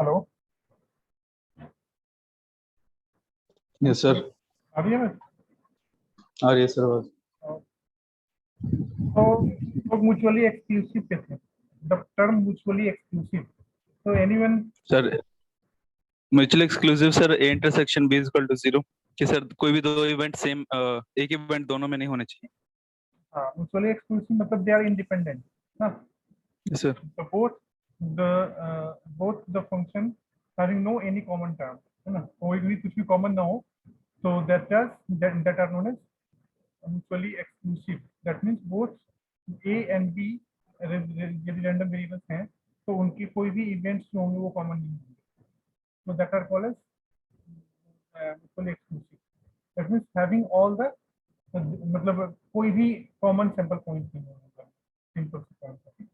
Hello. Yes sir. आ रही है मैं? आ रही है सर आवाज। तो म्यूचुअली एक्सक्लूसिव कहते हैं, द टर्म म्यूचुअली एक्सक्लूसिव। तो anyone. Sir mutual exclusive sir A intersection B equal to 0 कि सर कोई भी दो इवेंट सेम एक इवेंट दोनों में नहीं होने चाहिए। हाँ, म्यूचुअली एक्सक्लूसिव मतलब दे आर इंडिपेंडेंट ना। Yes sir. तो both the function having no any common term, है ना, कोई भी कुछ भी कॉमन ना हो, तो that are known as mutually exclusive. That means both a and b यदि रैंडम वेरिएबल्स हैं तो उनकी कोई भी इवेंट्स जो होंगे वो कॉमन नहीं होंगे, तो that are called as mutually exclusive. That means having all the, मतलब कोई भी कॉमन सैंपल पॉइंट नहीं होगा, सिंपल सी पॉइंट है।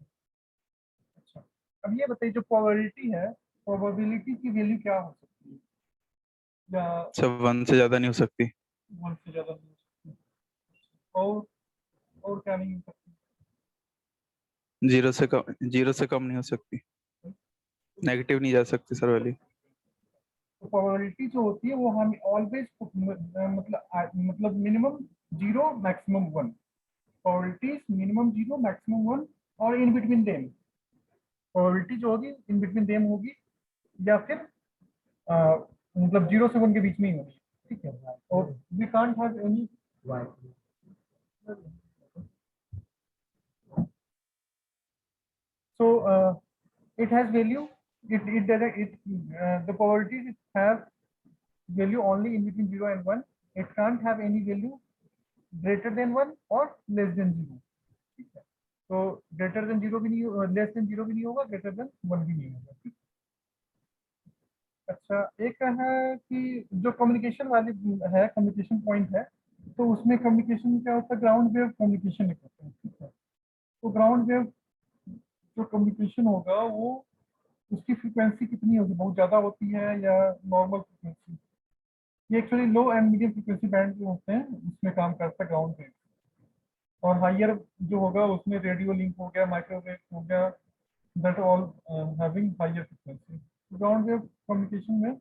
अच्छा, अब ये बताइए, जो प्रोबेबिलिटी है, प्रोबेबिलिटी की वैल्यू क्या हो सकती है, या सर 1 से ज्यादा नहीं हो सकती। 1 से ज्यादा नहीं हो सकती, और क्या नहीं हो सकती? 0 से कम नहीं हो सकती। नेगेटिव नहीं जा सकती सर वैल्यू। तो प्रोबेबिलिटी जो होती है वो हम ऑलवेज, मतलब minimum 0 maximum 1, probability minimum 0 maximum 1, और इन बिटवीन देम प्रोबेबिलिटी जो होगी इन बिटवीन देम होगी, या फिर मतलब 0 से 1 के बीच में ही होगी। ठीक है, और we can't have any. So it has value. It doesn't. The probabilities have value only in between 0 and 1. It can't have any value greater than 1 or less than 0. ठीक है, तो greater than 0 भी नहीं, less than 0 भी नहीं होगा, greater than 1 भी नहीं होगा। ठीक। अच्छा, एक है कि जो कम्युनिकेशन वाली है, कम्युनिकेशन पॉइंट है, तो उसमें कम्युनिकेशन क्या होता है, ग्राउंड वेव कम्युनिकेशन होता है। ठीक है, तो ग्राउंड वेव जो कम्युनिकेशन होगा वो, उसकी फ्रीक्वेंसी कितनी होगी, बहुत ज़्यादा होती है या नॉर्मल फ्रीक्वेंसी? ये actually low and medium frequency band जो होते हैं उसमें काम करता है ग्राउंड वेव, और हाइयर जो होगा उसमें रेडियो लिंक हो गया, माइक्रोवेव हो गया, that all having higher frequency. Ground wave communication में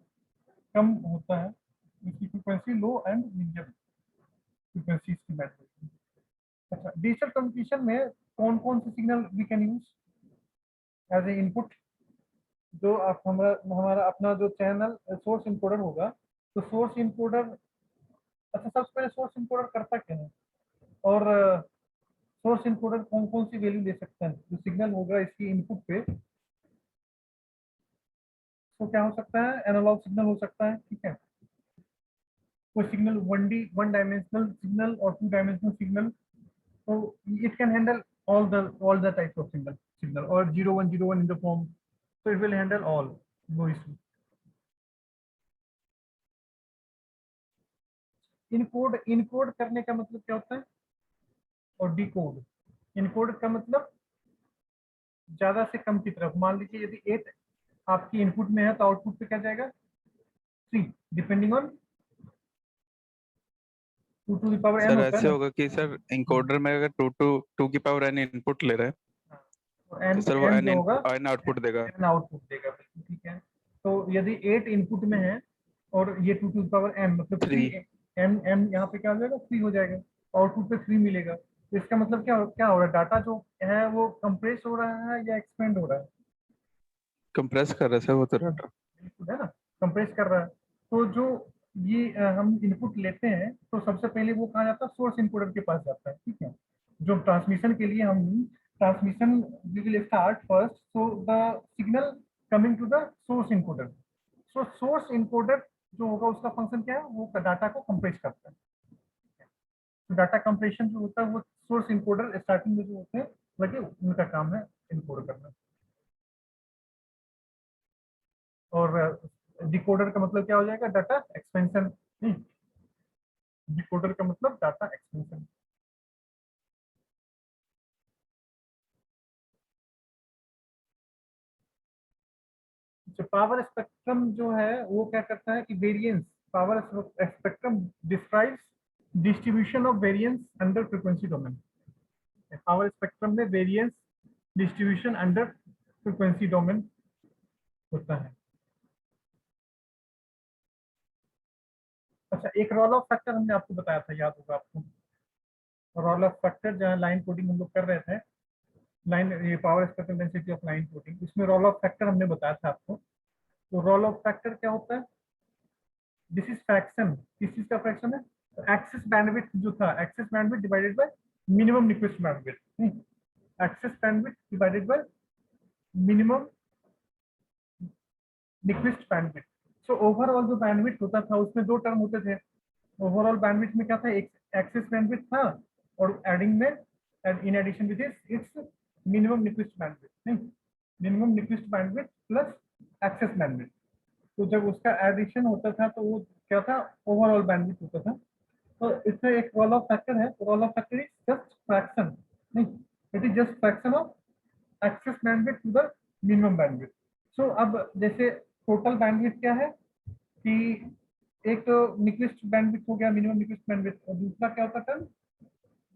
कम होता है, इसकी frequency low and medium frequency की बैंड होती है। अच्छा, डिजिटल कम्युनिकेशन में कौन कौन से signal we can use as a input? जो आप हमारा हमारा अपना जो चैनल सोर्स इनकोडर होगा, तो सोर्स इनकोडर, अच्छा सबसे पहले सोर्स इनकोडर करता क्या है, और सोर्स इनकोडर कौन कौन सी वैल्यू ले सकता है? जो सिग्नल होगा इसकी इनपुट पे, तो क्या हो सकता है, एनालॉग सिग्नल हो सकता है। ठीक है, कोई signal 1D, one dimensional signal और 2 डायमेंशनल सिग्नल, तो it can handle all the types of signal or 0101 in the form, so it will handle all, no issue. Encode करने का मतलब क्या होता है, और डिकोड? इनकोड का मतलब ज्यादा से कम की तरफ। मान लीजिए यदि 8 आपकी इनपुट में है तो आउटपुट पे क्या जाएगा, 3, depending on 2 to the power n sir होता है ऐसे ना। होगा कि सर इंकोडर में अगर 2 की पावर n इनपुट ले रहा है तो तो n सर वो n n जो होगा n आउटपुट देगा। n आउटपुट देगा, बिल्कुल ठीक है। तो यदि 8 इनपुट में है और ये 2 टू द पावर n मतलब 3, 3 n यहाँ पे क्या हो जाएगा, 3 हो जाएगा, आउटपुट पे 3 मिलेगा। तो इसका मतलब क्या हो रहा है, डाटा जो है वो कंप्रेस हो रहा है या एक्सपेंड हो रहा है? कंप्रेस कर रहा है सर वो तो डाटा। बिल्कुल, है ना, कंप्रेस कर रहा है। तो जो ये हम इनपुट लेते हैं तो सबसे पहले वो कहाँ जाता है, सोर्स इनकोडर के पास जाता है। ठीक है, जो ट्रांसमिशन के लिए हम transmission we will start first, so the signal coming to the source encoder. So source encoder जो होगा उसका फंक्शन क्या है, वो डाटा को कंप्रेस करता है। तो डाटा कंप्रेशन जो होता है वो सोर्स इनकोडर स्टार्टिंग में जो होते हैं लगे, उनका काम है इनकोड करना। और डिकोडर का मतलब क्या हो जाएगा, डाटा एक्सपेंशन। डिकोडर का मतलब डाटा एक्सपेंशन। जो पावर स्पेक्ट्रम जो है वो क्या करता है कि variance, power spectrum describes distribution of variance under frequency domain. Power spectrum में variance distribution under frequency domain होता है। अच्छा, एक रोल ऑफ फैक्टर हमने आपको बताया था, याद होगा आपको, रोल ऑफ फैक्टर जहाँ लाइन कोडिंग हम लोग कर रहे थे, लाइन ये power spectral density of line coding, इसमें रोल ऑफ फैक्टर हमने बताया था आपको। तो रोल ऑफ फैक्टर क्या होता है? This is fraction. किस चीज का फ्रैक्शन है? एक्सेस बैंडविड्थ जो था, excess bandwidth divided by minimum request bandwidth, excess bandwidth divided by minimum request bandwidth. So overall जो बैंडविड्थ होता था उसमें दो टर्म होते थे। ओवरऑल बैंडविड्थ में क्या था? एक एक्सेस बैंडविड्थ था, और एडिंग में in addition with its minimum request bandwidth, नहीं, minimum request bandwidth plus excess bandwidth. तो जब उसका एडिशन होता था तो वो क्या था? ओवरऑल बैंडविड्थ होता था। तो इसमें एक रोल ऑफ फैक्टर है, roll off factor is just fraction, नहीं, it is just fraction of excess bandwidth to the minimum bandwidth. So अब जैसे टोटल बैंडविड्थ क्या है कि एक तो निक्विस्ट बैंडविड्थ हो गया, मिनिमम निक्विस्ट बैंडविड्थ, और दूसरा क्या होता है?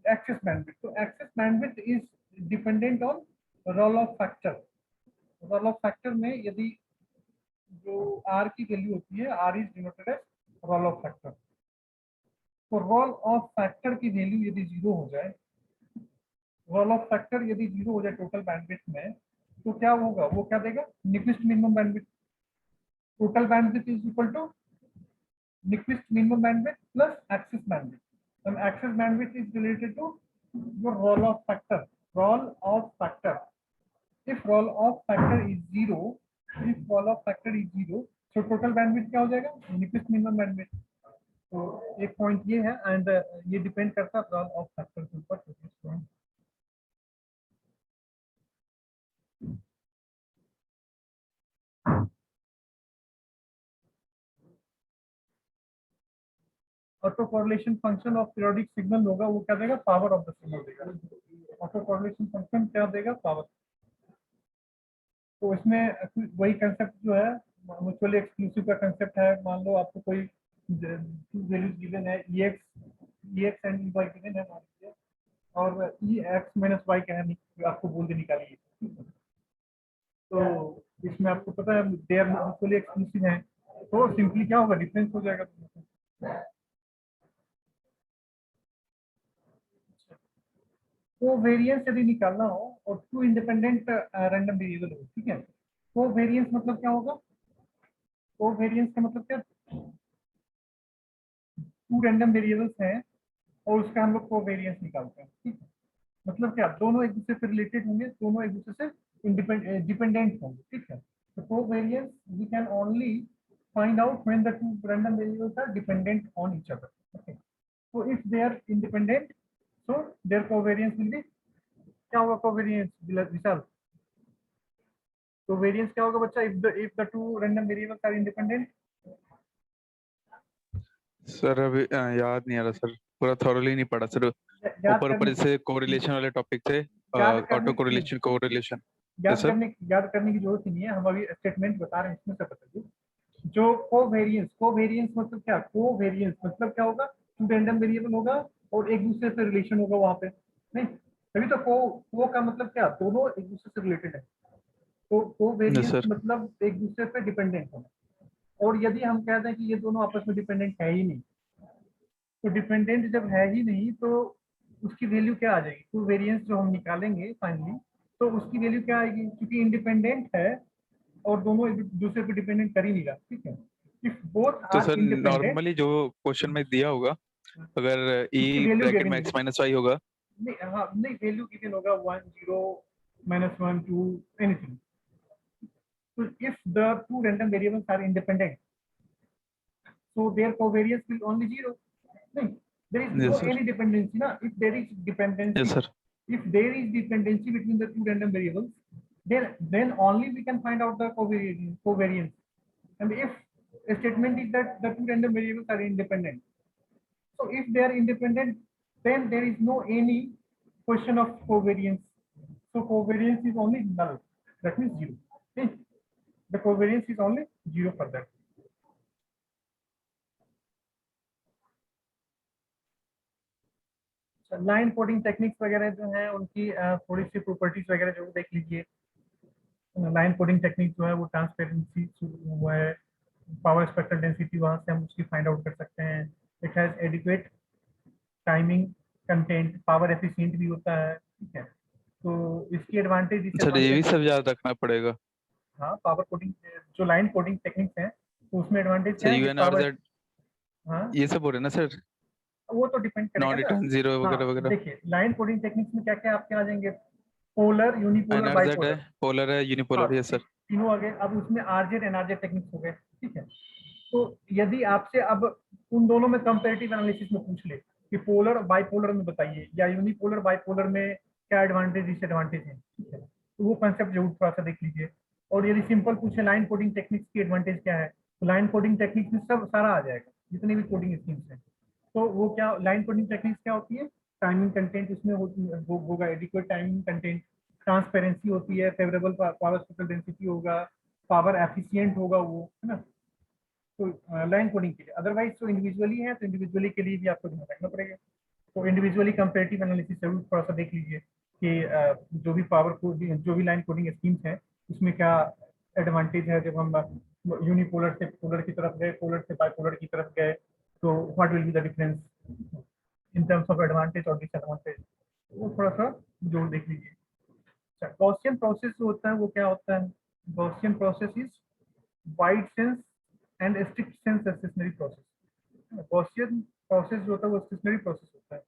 Excess bandwidth. तो excess bandwidth is dependent on roll off factor. Roll off factor में यदि जो आर की वैल्यू होती है, R is denoted as roll off factor. तो रोल ऑफ फैक्टर की वैल्यू यदि जीरो हो जाए, रोल ऑफ फैक्टर यदि जीरो हो जाए टोटल बैंडविड्थ में, तो क्या होगा? वो क्या देगा? Nyquist minimum bandwidth. Total bandwidth is equal to Nyquist minimum bandwidth plus access bandwidth. And access bandwidth is related to your roll off factor. Roll off factor. If roll off factor is zero, so total bandwidth क्या हो जाएगा? Nyquist minimum bandwidth. तो एक point ये है, and ये depend करता है रोल ऑफ फैक्टर के ऊपर। Auto correlation function of periodic signal होगा, वो क्या देगा? पावर ऑफ द सिग्नल देगा। ऑटो कोरिलेशन फंक्शन क्या देगा? पावर। तो इसमें वही कंसेप्ट जो है, म्यूचुअली एक्सक्लूसिव का कंसेप्ट है। मान लो आपको कोई वैल्यूज गिवन है, EX एंड EY गिवन है, मान लीजिए, और EX माइनस Y क्या है, आपको बोल दे निकालिए। तो इसमें आपको पता है दे आर म्यूचुअली एक्सक्लूसिव है, तो सिंपली क्या होगा? डिफरेंस हो जाएगा। कोवेरिएंस यदि निकालना हो और टू इंडिपेंडेंट रैंडम वेरिएबल हो, ठीक है, कोवेरिएंस मतलब क्या होगा? कोवेरिएंस का मतलब क्या? टू रैंडम वेरिएबल्स हैं और उसका हम लोग कोवेरिएंस निकालते हैं, ठीक है। मतलब क्या? दोनों एक दूसरे से रिलेटेड होंगे, दोनों एक दूसरे से डिपेंडेंट होंगे, ठीक है। तो covariance we can only find out when the two random variables are dependent on each other, okay. So if they are independent, so their covariance will be, क्या होगा covariance विशाल? Covariance क्या होगा बच्चा? if the two random variables are independent? Sir अभी याद नहीं आ रहा sir, पूरा थॉरली नहीं पढ़ा सर। याद ऊपर करने ऊपर से कोरिलेशन वाले टॉपिक थे, याद ऑटो करने कोरिलेशन। याद सर करने याद करने की जरूरत ही नहीं है, हम अभी स्टेटमेंट बता रहे हैं, इसमें से बताइए। जो कोवेरिएंस मतलब क्या? कोवेरिएंस मतलब क्या होगा? टू रैंडम वेरिएबल होगा और एक दूसरे से रिलेशन होगा वहां पे, नहीं, तभी तो को का मतलब क्या? दोनों एक दूसरे से रिलेटेड है। तो यस कोवेरिएंस सर। मतलब एक दूसरे पे डिपेंडेंट होना। और यदि हम कहते हैं कि ये दोनों आपस में डिपेंडेंट है ही नहीं, तो डिपेंडेंट जब है ही नहीं तो उसकी वैल्यू क्या आ जाएगी? तो वेरिएंस जो हम निकालेंगे फाइनली, तो उसकी वैल्यू क्या आएगी? क्योंकि इंडिपेंडेंट है और दोनों एक दूसरे पे डिपेंडेंट कर ही नहीं रहा, ठीक है। इफ बोथ तो आर सर इंडिपेंडेंट, नॉर्मली जो क्वेश्चन में दिया होगा, अगर ई उसकी वैल्यू ब्रैकेट गिवन में होगी। एक्स माइनस वाई होगा, नहीं, हाँ, नहीं, वैल्यू गिवन होगा 1 0 -1 2 एनीथिंग। तो if the two random variables are independent, so their covariance will only zero. No, there is no yes sir. any dependency. Na? If there is yes dependency, sir. if there is dependency between the two random variables, then only we can find out the covariance. And if a statement is that the two random variables are independent, so if they are independent, then there is no any question of covariance. So covariance is only null. That means zero. Okay? The covariance is only zero for that. Line coding techniques वगैरह जो है उनकी थोड़ी सी properties वगैरह जो देख लीजिए। Line coding technique जो है वो ट्रांसपेरेंसी वो है, पावर स्पेक्ट्रल डेंसिटी, वहां से हम उसकी फाइंड आउट कर सकते हैं। It has adequate timing, content, power efficient भी होता है, ठीक है। तो इसकी एडवांटेज सर ये भी डिसएडवांटेज। सब याद रखना पड़ेगा। हाँ, पावर कोडिंग जो लाइन कोडिंग टेक्निक्स हैं तो उसमें एडवांटेज क्या सर है कि पावर, UNRZ हाँ ये सब हो रहे हैं ना सर, वो तो डिपेंड करेगा नॉन ना। रिटर्न जीरो हाँ वगैरह वगैरह। देखिए, लाइन कोडिंग टेक्निक्स में क्या क्या आपके आ जाएंगे, पोलर, यूनिपोलर, NRZ है, बाइपोलर। पोलर है, हाँ, यूनिपोलर, ये सर। तीनों आ गए। अब उसमें आरजेड एनआरजेड टेक्निक्स हो गए, ठीक है। तो यदि आपसे अब उन दोनों में कंपेरेटिव एनालिसिस में पूछ ले कि पोलर और बाइपोलर में बताइए, या यूनिपोलर बाइपोलर में क्या एडवांटेज डिसएडवांटेज है, ठीक है, तो वो कंसेप्ट जरूर थोड़ा सा देख लीजिए। और यदि सिंपल पूछे लाइन कोडिंग टेक्निक्स की एडवांटेज क्या है, तो लाइन कोडिंग टेक्निक्स में सब सारा आ जाएगा, जितनी भी कोडिंग स्कीम्स हैं। तो वो क्या लाइन कोडिंग टेक्निक्स क्या होती है, टाइमिंग कंटेंट उसमें होगा, एडिक्वेट टाइमिंग कंटेंट, ट्रांसपेरेंसी होती है, फेवरेबल पावर स्पेक्ट्रल डेंसिटी होगा, पावर एफिशिएंट होगा, वो है ना। तो लाइन कोडिंग के लिए, अदरवाइज तो इंडिविजुअली है, तो इंडिविजुअली के लिए भी आपको ध्यान रखना पड़ेगा। तो इंडिविजुअली कंपेरेटिव एनालिसिस जरूर थोड़ा सा देख लीजिए कि जो भी पावर कोडिंग, जो भी लाइन कोडिंग स्कीम्स हैं उसमें क्या एडवांटेज है। जब हम यूनिपोलर से पोलर की तरफ गए, पोलर से बाइपोलर की तरफ गए, तो what will be the difference in terms of advantage और डिसएडवांटेज, वो थोड़ा सा जरूर देख लीजिए। अच्छा, गॉसियन प्रोसेस जो होता है वो क्या होता है, Gaussian process is wide sense and strict sense stationary process. Gaussian process जो होता है वो स्टेशनरी प्रोसेस होता है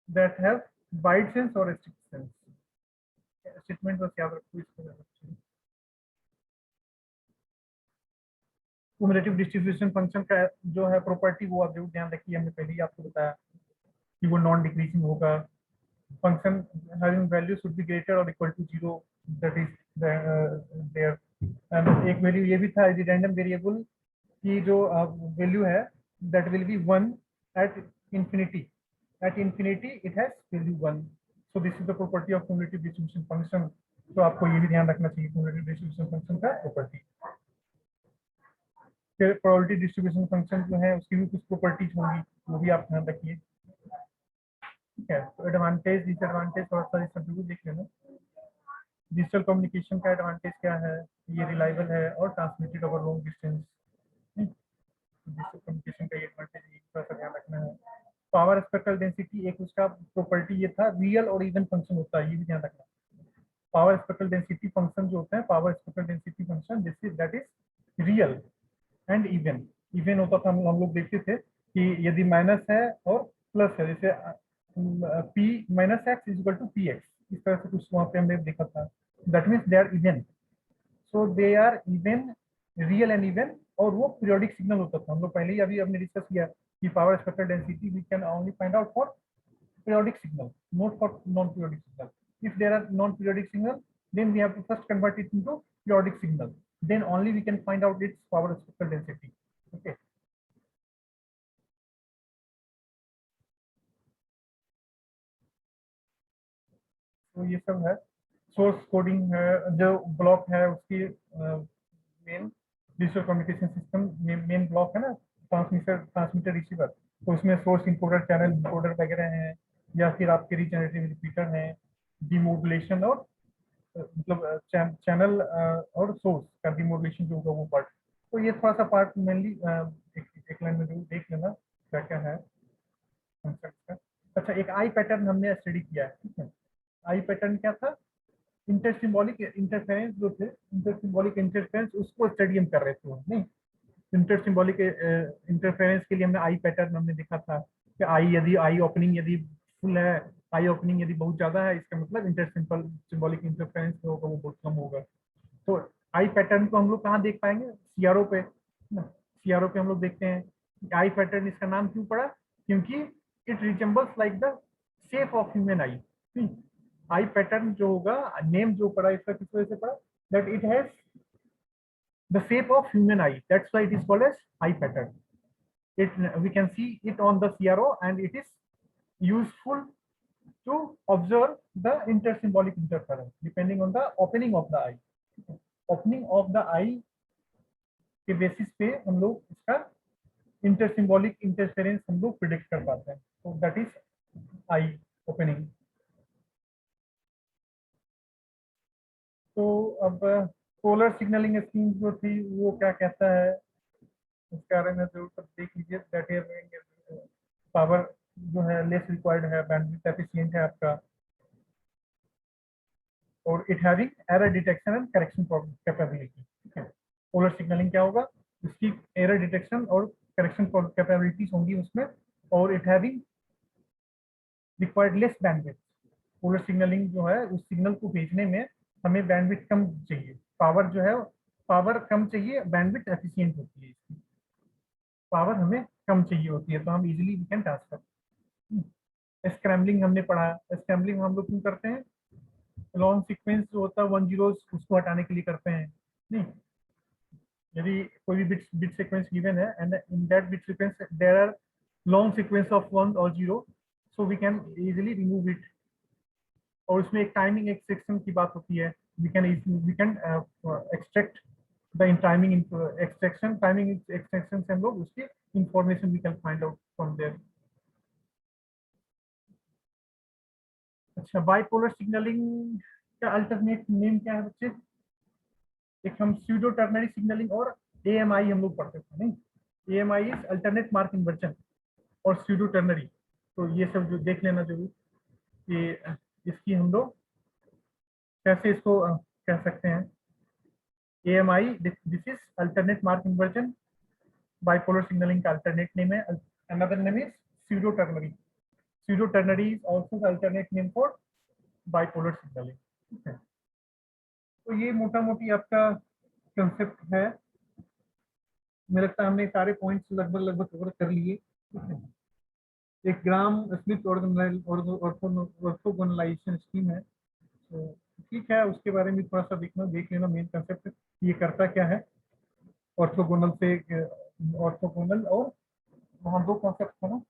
दैट हैव वाइड सेंस और स्ट्रिक्ट सेंस। स्टेटमेंट बस याद रखो इसको। क्युमुलेटिव डिस्ट्रीब्यूशन फंक्शन का जो है प्रॉपर्टी, वो आप जरूर ध्यान रखिए, हमने पहले ही आपको बताया कि वो नॉन डिक्रीजिंग होगा। Function having value should be greater or equal to 0, that is there। and एक वैल्यू ये भी था रैंडम वेरिएबल की जो वैल्यू है, that will be 1 at infinity, it has value 1। so this is the property of cumulative distribution function। तो आपको ये भी ध्यान रखना चाहिए cumulative distribution function का प्रॉपर्टी। फिर प्रोबेबिलिटी डिस्ट्रीब्यूशन फंक्शन जो है उसकी भी कुछ प्रॉपर्टीज होंगी, वो भी आप ध्यान रखिए, ठीक है। तो एडवांटेज डिसएडवांटेज थोड़ा सा सब जरूर देख लेना। डिजिटल कम्युनिकेशन का एडवांटेज क्या है, ये रिलायबल है और transmitted over long distance. Digital communication का ये एडवांटेज थोड़ा सा ध्यान रखना है। पावर स्पेक्ट्रल डेंसिटी एक उसका प्रॉपर्टी ये था, रियल और इवन फंक्शन होता है, ये भी ध्यान रखना। पावर स्पेक्ट्रल डेंसिटी फंक्शन जो होता है, power spectral density function this is that is real and even. Even होता था, हम लोग देखते थे कि यदि माइनस है और प्लस है, जैसे p minus x is equal to p x, इस तरह से कुछ वहाँ पे हमने देखा था। That means they are even, so they are even, real and even. और वो पीरियोडिक सिग्नल होता था, हम लोग पहले ही अभी हमने डिस्कस किया कि power spectral density we can only find out for periodic signal, not for non-periodic signal. If there are non-periodic signal, then we have to first convert it into periodic signal. Then only we can find out its power spectral density. Okay. तो ये सब है। Source coding है, जो block है उसकी main digital communication system में main block है ना, ट्रांसमीटर रिसीवर। तो उसमें सोर्स इनकोडर, चैनल इनकोडर वगैरह हैं, या फिर आपके रीजनरेटिव रिपीटर हैं, डिमोडुलेशन और मतलब चैनल और सोर्स का डिमोडुलेशन जो होगा वो पार्ट। तो ये थोड़ा सा पार्ट मेनली एक लाइन में जरूर देख लेना क्या क्या है concept का। अच्छा, एक आई पैटर्न हमने स्टडी किया है, ठीक है। आई पैटर्न क्या था, इंटरसिम्बॉलिक इंटरफेरेंस जो थे, इंटरसिम्बॉलिक इंटरफेरेंस उसको स्टडी हम कर रहे थे, नहीं। इंटरसिम्बॉलिक इंटरफेरेंस के लिए हमने आई पैटर्न हमने देखा था कि आई यदि आई ओपनिंग यदि फुल है, आई ओपनिंग यदि बहुत ज्यादा है, इसका मतलब इंटर सिंबॉलिक इंटरफेरेंस जो होगा वो बहुत कम होगा। तो आई पैटर्न को हम लोग कहाँ देख पाएंगे, सीआरओ पे ना। सीआरओ पे हम लोग देखते हैं आई पैटर्न, इसका नाम क्यों पड़ा, क्योंकि it resembles like the shape of human I. I pattern जो होगा, नेम जो पड़ा इसका किस वजह से पड़ा, that it has the shape of human eye, that's why it is called as eye pattern। We can see it on the CRO and it is useful to observe the intersymbolic interference depending on the opening of the eye। opening of the eye के basis पे हम लोग इसका इंटरसिम्बॉलिक interference हम लोग predict कर पाते हैं। तो दैट इज आई ओपनिंग। तो अब पोलर सिग्नलिंग स्कीम जो थी वो क्या कहता है, इसके बारे में जरूर सब देख लीजिए। दैट इज पावर जो है लेस रिक्वायर्ड है, बैंडविड्थ एफिशिएंट है आपका, और it having error detection and correction capability. ठीक है, पोलर सिग्नलिंग क्या होगा, इसकी एरर डिटेक्शन और करेक्शन कैपेबिलिटीज होंगी उसमें, और it having required less bandwidth. Polar signalling जो है उस सिग्नल को भेजने में हमें बैंडविड्थ कम चाहिए, पावर जो है पावर कम चाहिए, बैंडविड्थ एफिशिएंट होती है इसकी, पावर हमें कम चाहिए होती है, तो हम easily we can transfer. Scrambling हमने पढ़ा, स्क्रैम्बलिंग हम लोग क्यों करते हैं, लॉन्ग सीक्वेंस जो होता है 1 0 उसको हटाने के लिए करते हैं। नहीं, यदि कोई भी बिट सीक्वेंस गिवन है and in that bit sequence there are long sequence of 1 और 0, so we can easily remove it. और उसमें एक टाइमिंग एक्सट्रैक्शन की बात होती है, we can extract the timing extraction, timing extraction से हम लोग उसकी information we can find out from there. अच्छा, बाइपोलर सिग्नलिंग का अल्टरनेट नेम क्या है बच्चे, एक हम स्यूडो टर्नरी सिग्नलिंग और AMI हम लोग पढ़ते थे। नहीं, AMI is alternate mark inversion और स्यूडो टर्नरी, तो ये सब जो देख लेना जरूर कि इसकी हम लोग कैसे इसको कह सकते हैं। AMI this is alternate mark inversion, bipolar signalling का अल्टरनेट नेम है, another name is pseudo ternary. Pseudo ternary is also the alternate name for bipolar signalling. ठीक है, तो ये मोटा मोटी आपका कंसेप्ट है। मुझे लगता है हमने सारे पॉइंट्स लगभग कवर कर लिए। एक ग्राम स्मिथ ऑर्थोगोनलाइजेशन स्कीम है, तो ठीक है, उसके बारे में थोड़ा सा देख लेना मेन कंसेप्ट ये करता क्या है। ऑर्थोगोनल से ऑर्थोगोनल, और वहाँ दो कॉन्सेप्ट है ना,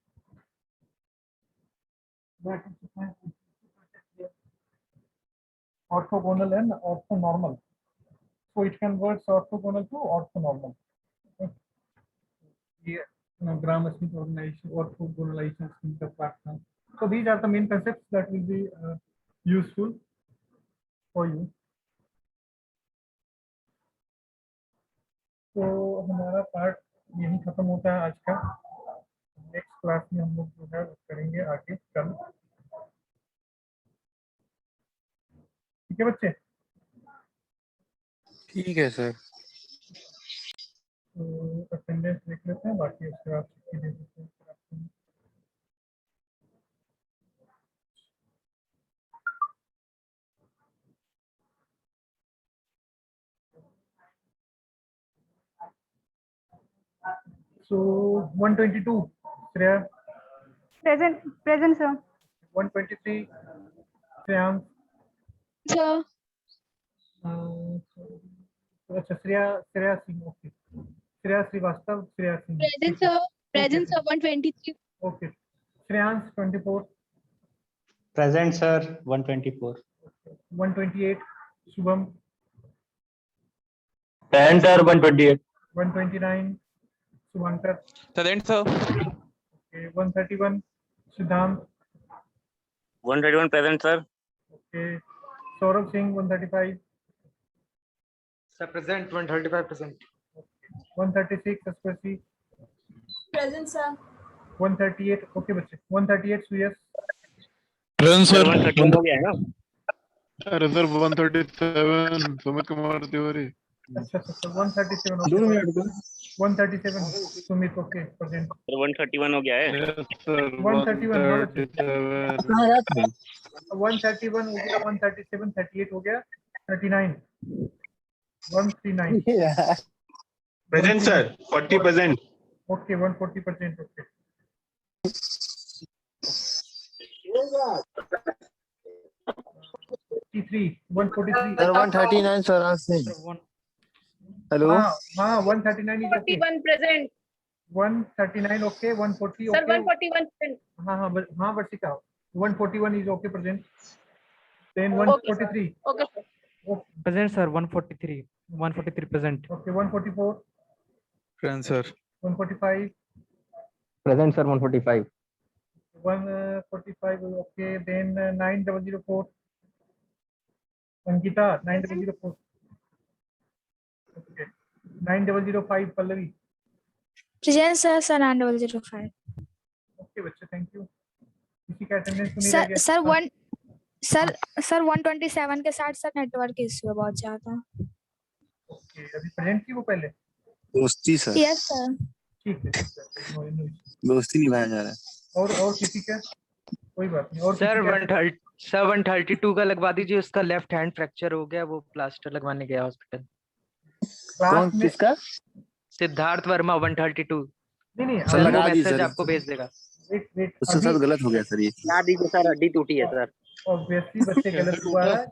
orthogonal and orthonormal, so it converts orthogonal to orthonormal. ये ग्राम स्मिथ ऑर्गेनाइजेशन ऑर्थोगोनलाइजेशन स्कीम का पार्ट था। So these are the main concepts that will be useful for you. तो हमारा पार्ट यही खत्म होता है आज का। नेक्स्ट क्लास में हम लोग जो है वो करेंगे आगे कल। ठीक है बच्चे, ठीक है सर। तो अटेंडेंस देख लेते हैं, बाकी उसके बाद छुट्टी दे देते हैं। So 122 Shreya, Present, sir. 123 Shreyansh, Sir. अच्छा Shreya Singh, okay, Shreya Srivastava, Shreya Singh, Present, sir. Present, Okay. sir. 123. Okay, Shreyansh 24, Present, sir. 124. 128 Shubham, Present, sir. 128. 129 Shubhankar, present sir. Okay, 131 Siddhant, 131 present, sir. Okay, Saurabh Singh 135, Sir, present 135%. 136 Sparshi, Present, sir. 138, okay बच्चे, 138 सुयस, प्रेजेंट Sir, सर 131 हो गया है ना? अरे सर 137 सुमित कुमार तिवारी। अच्छा 137, okay, 137 Sumit, okay present, Sir, 131 हो गया है? यस सर 131 हाँ बच्चे, 137 131 हो गया, 137 38 हो गया, 39 139, Present, sir. 40%. Okay 140%, okay, T3 143, sir 139 sir Asim. Hello हाँ हाँ 139 is okay, 41 present. 139 okay, 140 Sir, okay, 141 present. हाँ हाँ हाँ Varshika, 141 is okay present, then Okay, 143 Okay, sir. okay, Present, sir. 143 present. okay, 144 Present sir. 145 Present, sir. 145. 145 okay, then 9004 Ankita 9004, okay, 9005 Pallavi, Present, sir. 9005. okay, okay बच्चे, thank you. किसी का attendance तो नहीं रह sir गया? सर हाँ, वन सर सर 127 के साथ सर नेटवर्क इश्यू है बहुत ज्यादा। ओके, अभी प्रेजेंट की वो पहले? दोस्ती सर, यस सर। ठीक है, नो issue। दोस्ती निभाया जा रहा है। और किसी का? कोई बात नहीं। और सर किसी का? 132 का लगवा दीजिए, उसका लेफ्ट हैंड फ्रैक्चर हो गया, वो प्लास्टर लगवाने गया हॉस्पिटल। क्लास कौन में? किसका? सिद्धार्थ वर्मा 132। नहीं सर वो लगा दी मैसेज सर, आपको भेज देगा। वेट उसके साथ गलत हो गया सर ये। ला दीजिए सर, हड्डी टूटी है सर। ऑब्वियसली बच्चे गलत हुआ है,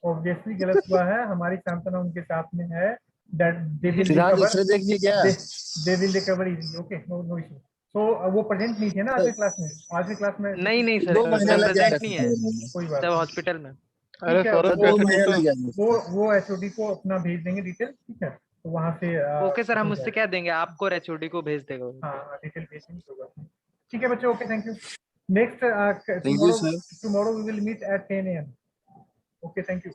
ऑब्वियसली गलत हुआ है। हमारी सांत्वना उनके साथ में है। They will Siddhant recover, x ray देख लिए क्या? They will recover easily. Okay, no issue. तो वो प्रेजेंट नहीं थे ना आज के क्लास में? आज के क्लास में नहीं नहीं सर, 2 महीने लग गया प्रेजेंट नहीं है, कोई बात सब नहीं। हॉस्पिटल में। अरे ठीक है, सौरभ 2 कैसे महीने टूटा? लग गया। वो एचओडी को अपना भेज देंगे डिटेल, ठीक है? तो वहां से ओके सर, हम हो उससे जाएगा। कह देंगे, आपको एचओडी को भेज देगा वो। हाँ, डिटेल भेज देंगे, कोई बात नहीं। ठीक है बच्चे, okay, thank you. Next thank you sir. tomorrow we will meet at 10 AM. Okay, thank you.